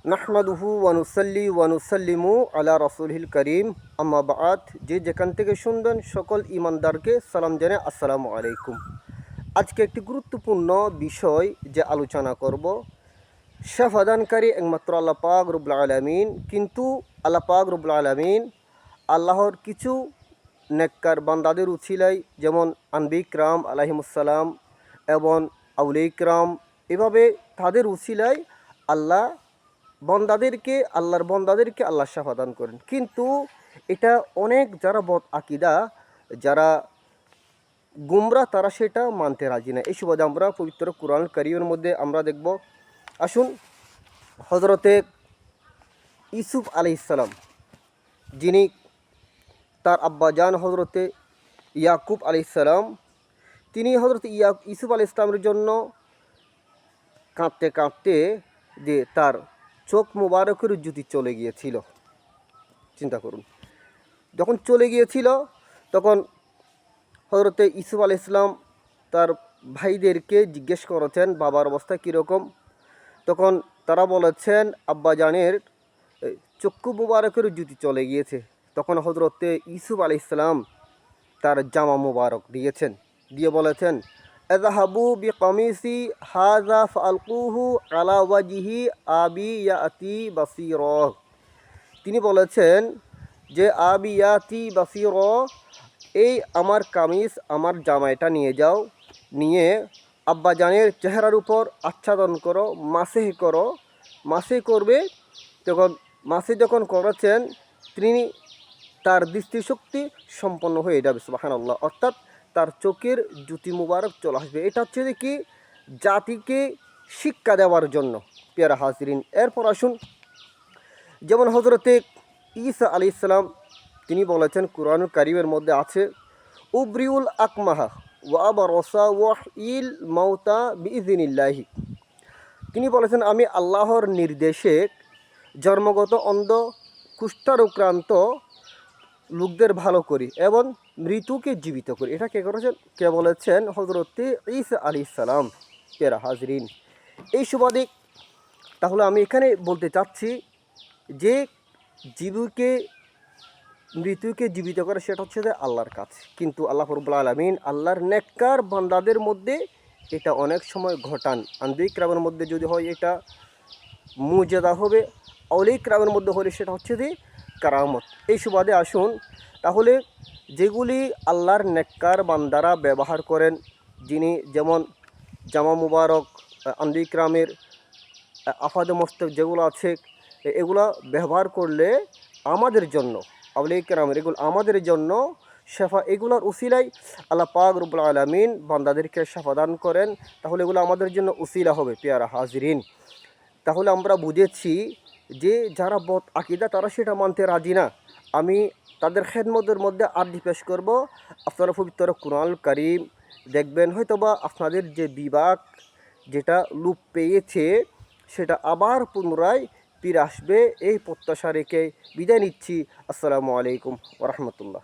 নাহমাদুহু ওয়ানুসাল্লি ওয়ানুসাল্লিমু আলা রাসূলিল করিম, আম্মা বা'দ। যে যেখান থেকে শুনবেন সকল ইমানদারকে সালাম জানাই, আসসালামু আলাইকুম। আজকে একটি গুরুত্বপূর্ণ বিষয় যে আলোচনা করব, শাফাদানকারী একমাত্র আল্লাহ পাক রব্বুল আলামিন। কিন্তু আল্লাহ পাক রব্বুল আলামিন আল্লাহর কিছু নেককার বান্দাদের উছিলাই, যেমন আনবী কিরাম আলাইহিমুসসালাম এবং আউলিয়া কিরাম, এভাবে তাদের উছিলাই আল্লাহ আল্লাহর বন্দাদেরকে আল্লাহ শাফাদান করেন। কিন্তু এটা অনেক যারা বদ আকিদা, যারা গুমরা, তারা সেটা মানতে রাজি না। এই সুবাদে আমরা পবিত্র কুরআন কারীমের মধ্যে আমরা দেখব। আসুন, হযরতে ইউসুফ আলাইহিস সালাম, যিনি তার আব্বাজান হযরতে ইয়াকুব আলাইহিস সালাম, তিনি হযরতে ইউসুফ আলাইহিস সালামের জন্য কাঁদতে কাঁদতে যে তার চোখ মুবারকের জ্যোতি চলে গিয়েছিল। চিন্তা করুন, যখন চলে গিয়েছিল তখন হযরতে ইউসুফ আলাইহিস সালাম তার ভাইদেরকে জিজ্ঞেস করেছেন বাবার অবস্থা কীরকম। তখন তারা বলেছেন আব্বাজানের চক্ষু মুবারকের জ্যোতি চলে গিয়েছে। তখন হযরতে ইউসুফ আলাইহিস সালাম তার জামা মুবারক দিয়েছেন, দিয়ে বলেছেন, এযহাবু বিকামিসি হাযা ফালকুহু আলা ওয়াজহি আবি ইয়াতি বাসীরা। তিনি বলেছেন যে আবি ইয়াতি বাসীরা, এই আমার কামিজ, আমার জামাইটা নিয়ে যাও, নিয়ে আব্বাজানের চেহারার উপর আচ্ছাদন করো, মাসে করবে। তখন মাসে যখন করেছেন, তিনি তার দৃষ্টিশক্তি সম্পন্ন হয়ে যাবে, সুবহানাল্লাহ। অর্থাৎ তার চোখের জ্যোতি মুবারক চলে আসবে। এটা হচ্ছে যে কি, জাতিকে শিক্ষা দেওয়ার জন্য। পেয়ারা হাজিরিন, এরপর আসুন, যেমন হযরতে ঈসা আলাইহিস সালাম, তিনি বলেছেন, কুরআনুল কারীমের মধ্যে আছে, উবরিউল আকমাহা ওয়া আবরসা ওয়া ইল মাউতা বিইযনিল্লাহি। তিনি বলেছেন, আমি আল্লাহর নির্দেশে জন্মগত অন্ধ, কুষ্ঠারোক্রান্ত লোকদের ভালো করি এবং মৃত্যুকে জীবিত করি। এটা কে বলেছেন? হযরতে ঈসা আলাইহিস সালাম। পেয়ারা হাজরিন, এই সুবাদে তাহলে আমি এখানে বলতে চাচ্ছি যে মৃত্যুকে জীবিত করে সেটা হচ্ছে যে আল্লাহর কাছে। কিন্তু আল্লাহ রাব্বুল আলামিন আল্লাহর নেককার বান্দাদের মধ্যে এটা অনেক সময় ঘটান। আনবী কিরামের মধ্যে যদি হয় এটা মুজেজা হবে, আউলিয়া কিরামের মধ্যে হলে সেটা হচ্ছে যে কারামত। এই সুবাদে আসুন, তাহলে যেগুলি আল্লাহর নেককার বান্দারা ব্যবহার করেন, যিনি যেমন জামা মুবারক, আনবী কিরামের আফাদে মস্তক যেগুলো আছে, এগুলো ব্যবহার করলে আমাদের জন্য, আউলিয়া কিরামের এগুলো আমাদের জন্য শেফা, এগুলোর উসিলাই আল্লাহ পাক রব্বুল আলামিন বান্দাদেরকে শেফা দান করেন। তাহলে এগুলো আমাদের জন্য উসিলা হবে। পেয়ারা হাজিরিন, তাহলে আমরা বুঝেছি যে যারা বদ আকিদা, তারা সেটা মানতে রাজি না। আমি তাদের খেদমতের মধ্যে আরজি পেশ করব। আপনারা পবিত্র কুরআনুল কারীম দেখবেন, হয়তোবা আপনাদের যে বিভাগ যেটা লুপ পেয়েছে সেটা আবার পুনরায় ফিরে আসবে। এই প্রত্যাশা রেখে বিদায় নিচ্ছি। আসসালামু আলাইকুম ওয়া রাহমাতুল্লাহ।